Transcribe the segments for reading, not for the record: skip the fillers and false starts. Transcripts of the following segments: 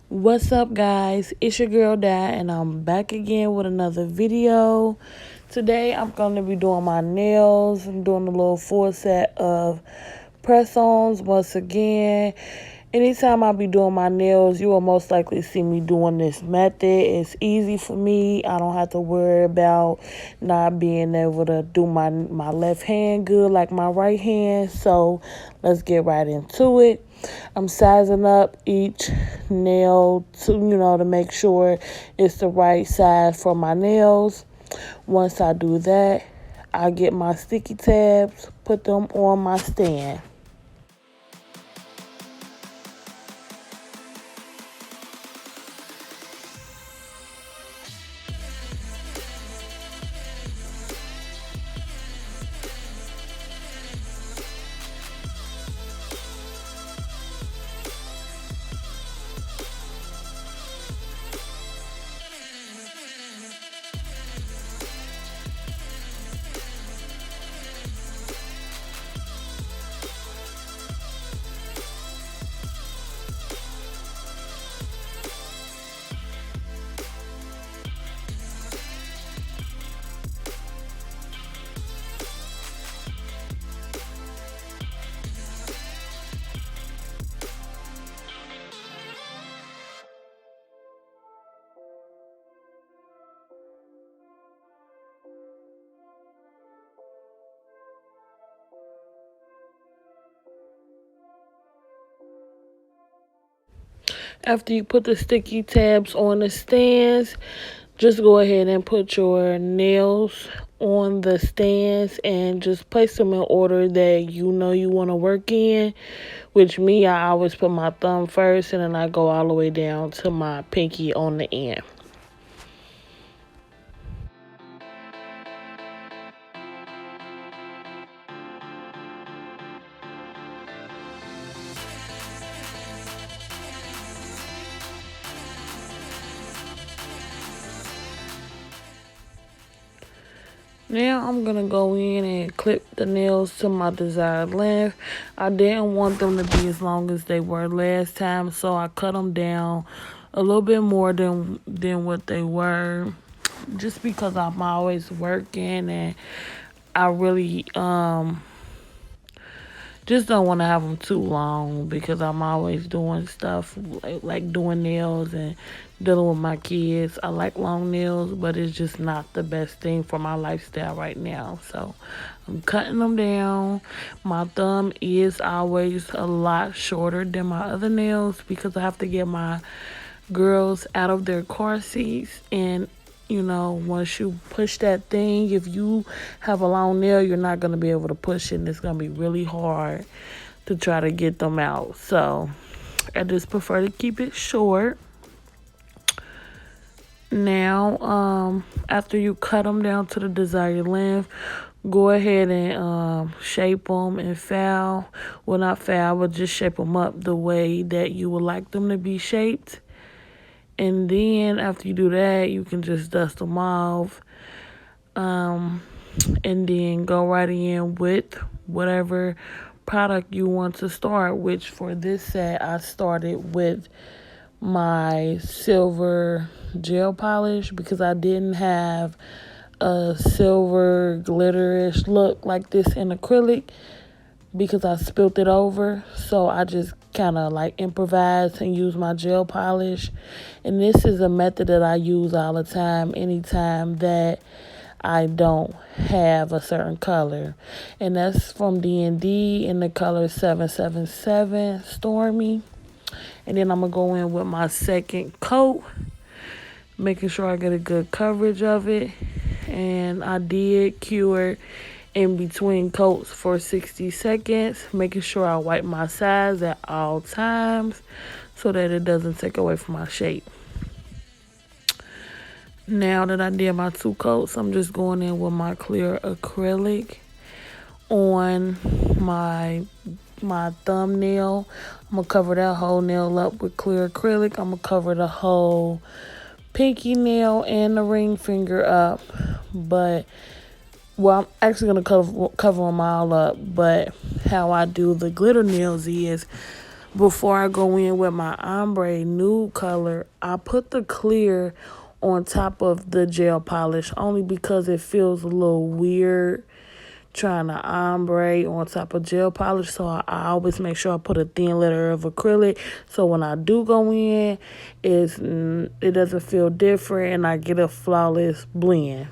What's up, guys? It's your girl Dad, and I'm back again with another video. Today, I'm going to be doing my nails. I'm doing a little full set of press-ons once again. Anytime I be doing my nails, you will most likely see me doing this method. It's easy for me. I don't have to worry about not being able to do my left hand good like my right hand. So let's get right into it. I'm sizing up each nail to make sure it's the right size for my nails. Once I do that, I get my sticky tabs, put them on my stand. After you put the sticky tabs on the stands, just go ahead and put your nails on the stands and just place them in order that you know you want to work in. Which me, I always put my thumb first and then I go all the way down to my pinky on the end. Now I'm going to go in and clip the nails to my desired length. I didn't want them to be as long as they were last time, so I cut them down a little bit more than what they were, just because I'm always working and I really just don't want to have them too long because I'm always doing stuff like doing nails and dealing with my kids. I like long nails, but it's just not the best thing for my lifestyle right now. So I'm cutting them down. My thumb is always a lot shorter than my other nails because I have to get my girls out of their car seats. And once you push that thing, if you have a long nail, you're not going to be able to push it, and it's going to be really hard to try to get them out. So I just prefer to keep it short. Now, after you cut them down to the desired length, go ahead and shape them and file. Well, not file, but just shape them up the way that you would like them to be shaped. And then after you do that, you can just dust them off. And then go right in with whatever product you want to start, which for this set, I started with my silver gel polish because I didn't have a silver glitterish look like this in acrylic because I spilt it over. So I just kind of like improvised and used my gel polish. And this is a method that I use all the time, anytime that I don't have a certain color. And that's from D&D in the color 777 Stormy. And then I'm going to go in with my second coat, making sure I get a good coverage of it. And I did cure in between coats for 60 seconds, making sure I wipe my sides at all times so that it doesn't take away from my shape. Now that I did my 2 coats, I'm just going in with my clear acrylic on my thumbnail. I'm going to cover that whole nail up with clear acrylic. I'm going to cover the whole pinky nail and the ring finger up. But I'm actually going to cover them all up. But how I do the glitter nails is Before I go in with my ombre nude color, I put the clear on top of the gel polish only because it feels a little weird trying to ombre on top of gel polish. So I always make sure I put a thin layer of acrylic. So when I do go in, it doesn't feel different and I get a flawless blend.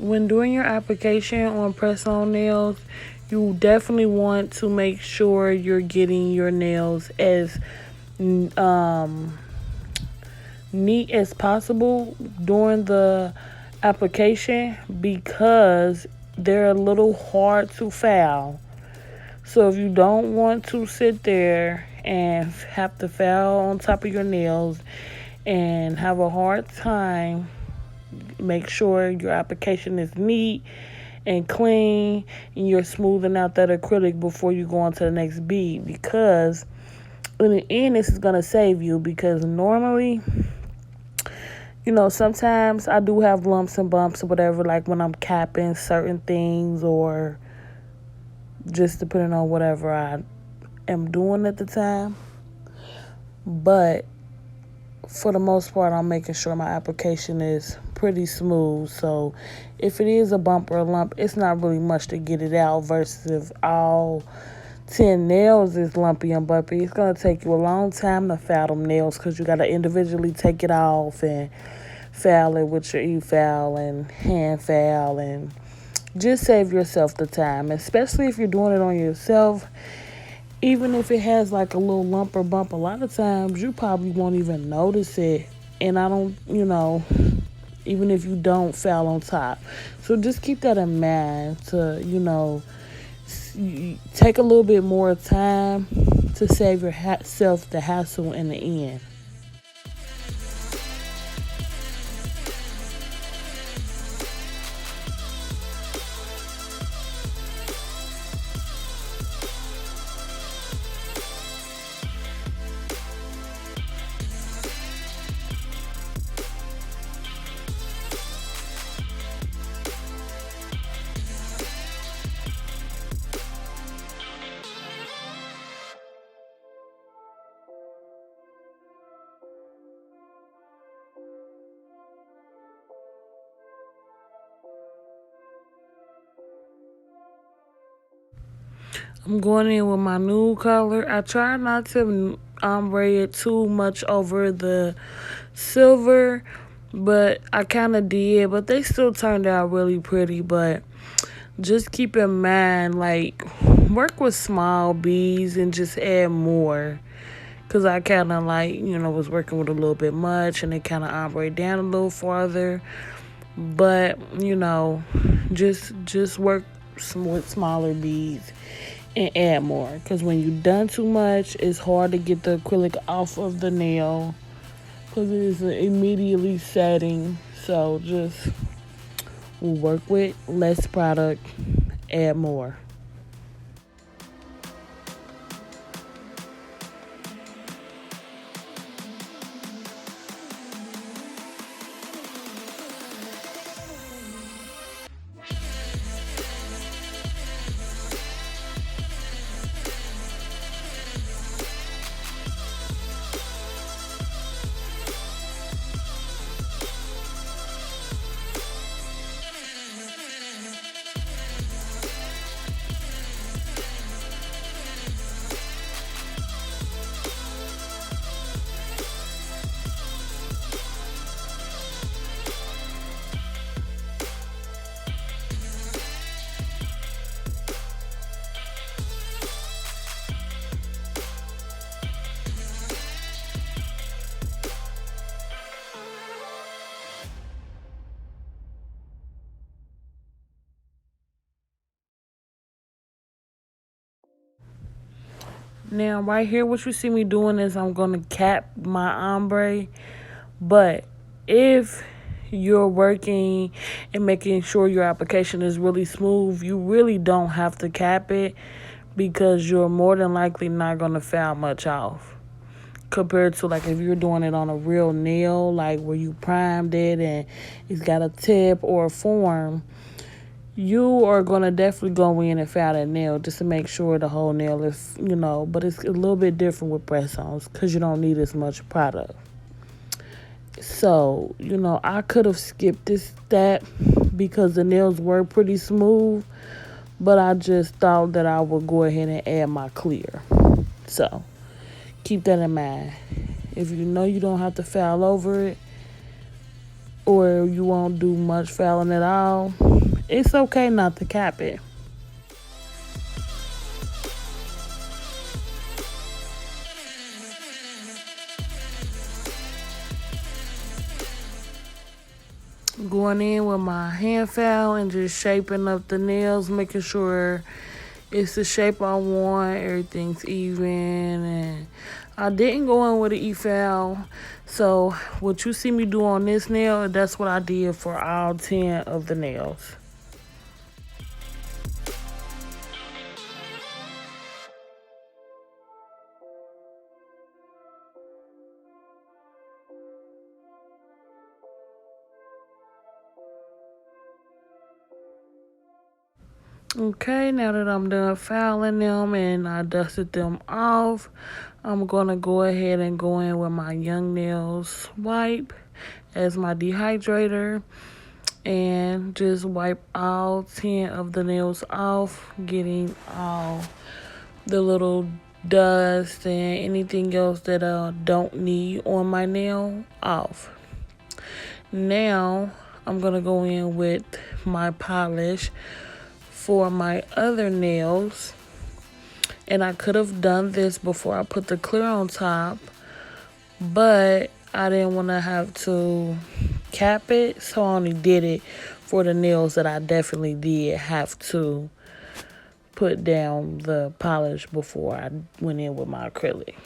When doing your application on press-on nails, you definitely want to make sure you're getting your nails as neat as possible during the application because they're a little hard to file. So if you don't want to sit there and have to file on top of your nails and have a hard time, make sure your application is neat and clean and you're smoothing out that acrylic before you go on to the next bead, because in the end this is going to save you. Because normally, sometimes I do have lumps and bumps or whatever, like when I'm capping certain things or just depending on whatever I am doing at the time. But for the most part, I'm making sure my application is pretty smooth. So if it is a bump or a lump, it's not really much to get it out, versus if all 10 nails is lumpy and bumpy, it's going to take you a long time to file them nails because you got to individually take it off and file it with your e-file and hand file, and just save yourself the time, especially if you're doing it on yourself. Even if it has like a little lump or bump, a lot of times you probably won't even notice it. And I don't, even if you don't file on top. So just keep that in mind to, take a little bit more time to save yourself the hassle in the end. I'm going in with my nude color. I try not to ombre it too much over the silver, but I kind of did. But they still turned out really pretty. But just keep in mind, like, work with small beads and just add more. Because I kind of, was working with a little bit much, and it kind of ombre down a little farther. But, just work with smaller beads and add more, because when you've done too much, it's hard to get the acrylic off of the nail because it is immediately setting. So just work with less product, add more. Now, right here, what you see me doing is I'm going to cap my ombre. But if you're working and making sure your application is really smooth, you really don't have to cap it because you're more than likely not going to foul much off. Compared to like if you're doing it on a real nail, like where you primed it and it's got a tip or a form, you are going to definitely go in and foul that nail just to make sure the whole nail is, but it's a little bit different with press-ons because you don't need as much product. So, I could have skipped this step because the nails were pretty smooth, but I just thought that I would go ahead and add my clear. So, keep that in mind. If you know you don't have to foul over it, or you won't do much fouling at all, it's okay not to cap it. Going in with my hand foul and just shaping up the nails, making sure it's the shape I want, everything's even, and I didn't go in with an E-foul. So what you see me do on this nail, that's what I did for all 10 of the nails. Okay, now that I'm done fouling them and I dusted them off, I'm going to go ahead and go in with my Young Nails wipe as my dehydrator and just wipe all 10 of the nails off, getting all the little dust and anything else that I don't need on my nail off. Now, I'm going to go in with my polish for my other nails, and I could have done this before I put the clear on top, but I didn't want to have to cap it, so I only did it for the nails that I definitely did have to put down the polish before I went in with my acrylic.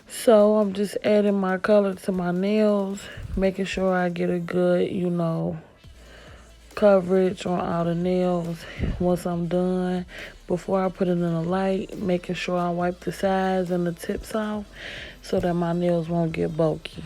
So I'm just adding my color to my nails, making sure I get a good, coverage on all the nails. Once I'm done, before I put it in the light, making sure I wipe the sides and the tips off so that my nails won't get bulky.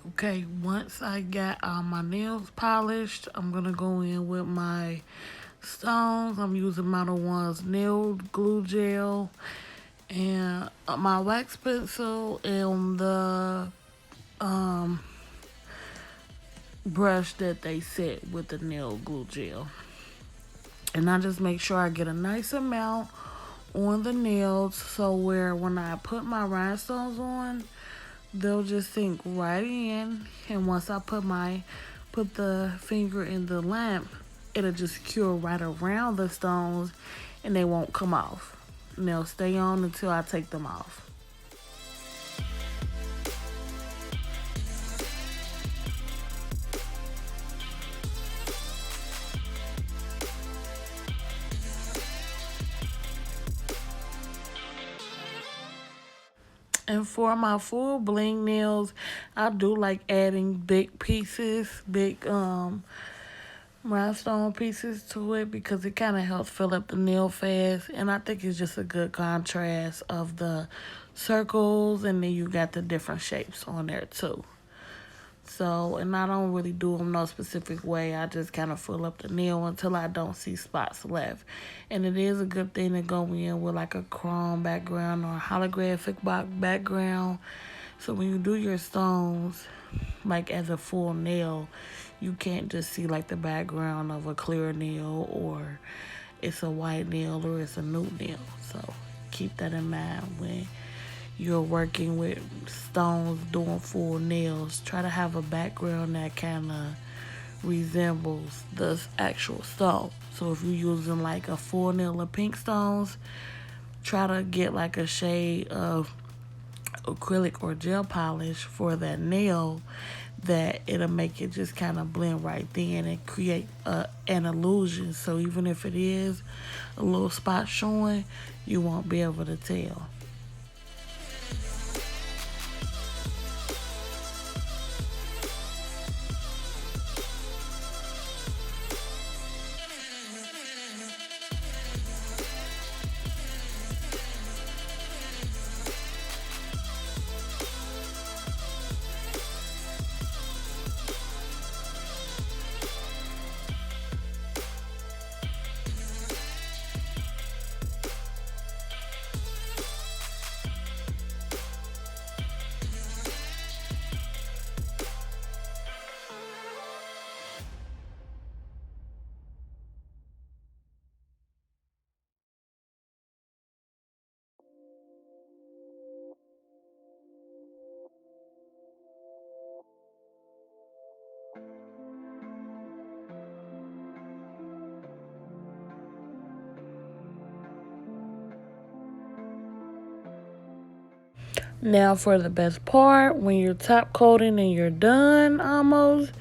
Okay, once I got all my nails polished, I'm going to go in with my stones. I'm using Model 1's nail glue gel and my wax pencil and the brush that they set with the nail glue gel. And I just make sure I get a nice amount on the nails so where when I put my rhinestones on, they'll just sink right in. And once I put the finger in the lamp, it'll just cure right around the stones and they won't come off. And they'll stay on until I take them off. And for my full bling nails, I do like adding big pieces, big rhinestone pieces to it because it kind of helps fill up the nail fast. And I think it's just a good contrast of the circles, and then you got the different shapes on there too. So, and I don't really do them no specific way. I just kind of fill up the nail until I don't see spots left. And it is a good thing to go in with like a chrome background or a holographic background. So when you do your stones, like as a full nail, you can't just see like the background of a clear nail, or it's a white nail, or it's a nude nail. So keep that in mind when you're working with stones doing full nails. Try to have a background that kind of resembles the actual stone. So if you're using like a full nail of pink stones, try to get like a shade of acrylic or gel polish for that nail, that it'll make it just kind of blend right then and create an illusion. So even if it is a little spot showing, you won't be able to tell. Now for the best part, when you're top coating and you're done almost,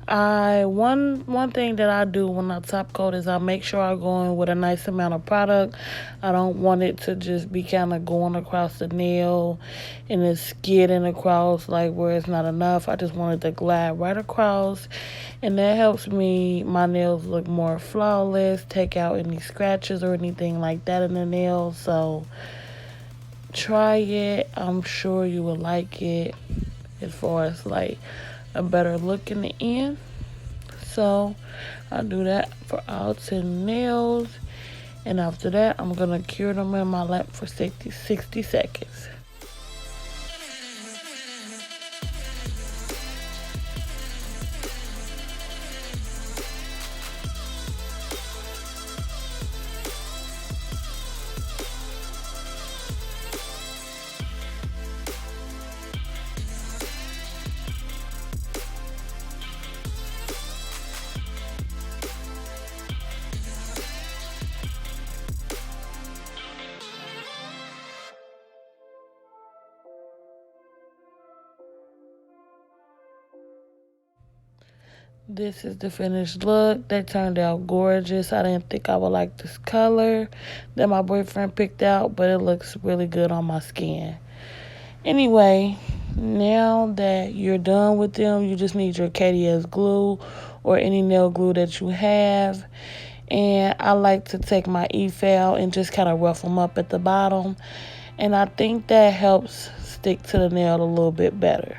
one thing that I do when I top coat is I make sure I go in with a nice amount of product. I don't want it to just be kind of going across the nail and it's skidding across like where it's not enough. I just want it to glide right across, and that helps my nails look more flawless, take out any scratches or anything like that in the nails. So try it. I'm sure you will like it as far as like a better look in the end. So I do that for all 10 nails. And after that, I'm going to cure them in my lamp for 60 seconds. This is the finished look. They turned out gorgeous. I didn't think I would like this color that my boyfriend picked out, but it looks really good on my skin. Anyway, now that you're done with them, you just need your KDS glue or any nail glue that you have. And I like to take my E-File and just kind of rough them up at the bottom. And I think that helps stick to the nail a little bit better.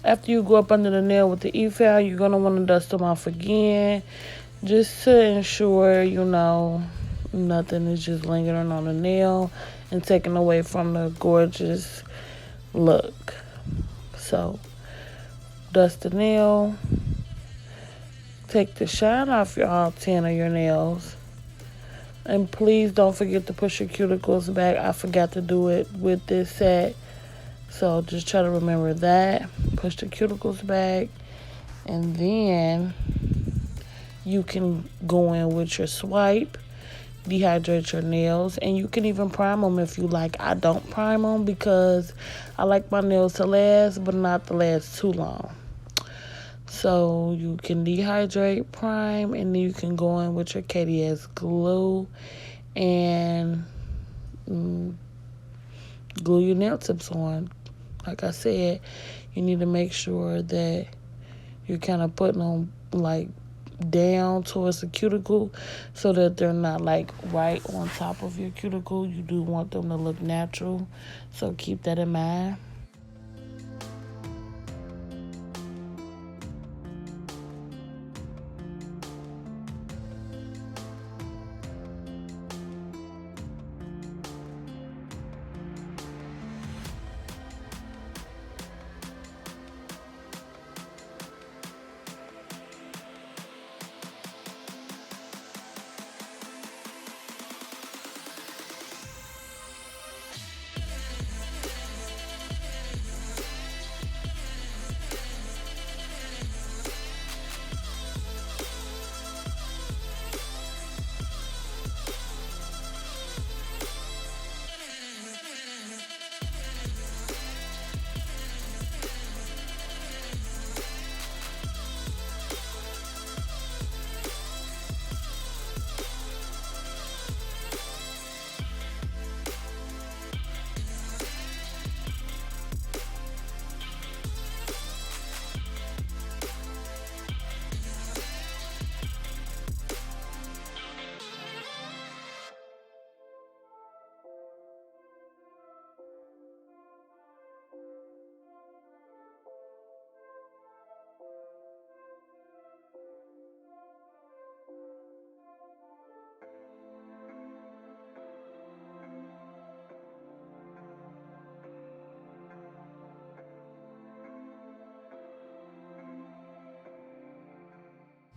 After you go up under the nail with the E-File, you're going to want to dust them off again, just to ensure, nothing is just lingering on the nail and taking away from the gorgeous look. So, dust the nail, take the shine off all 10 of your nails, And please don't forget to push your cuticles back. I forgot to do it with this set. So just try to remember that. Push the cuticles back. And then you can go in with your swipe, dehydrate your nails, and you can even prime them if you like. I don't prime them because I like my nails to last, but not to last too long. So you can dehydrate, prime, and then you can go in with your KDS glue and glue your nail tips on. Like I said, you need to make sure that you're kind of putting them like down towards the cuticle so that they're not like right on top of your cuticle. You do want them to look natural, so keep that in mind.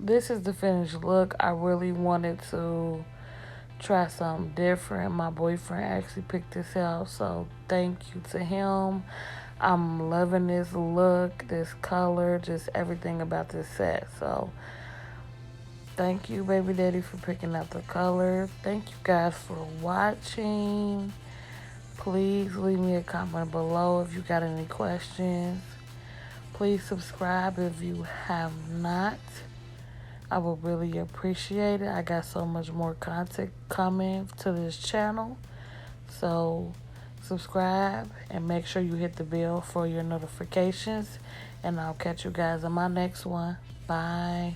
This is the finished look. I really wanted to try something different. My boyfriend actually picked this out, so thank you to him. I'm loving this look, this color, just everything about this set. So thank you, baby daddy, for picking out the color. Thank you guys for watching. Please leave me a comment below if you got any questions. Please subscribe if you have not. I would really appreciate it. I got so much more content coming to this channel. So subscribe and make sure you hit the bell for your notifications. And I'll catch you guys in my next one. Bye.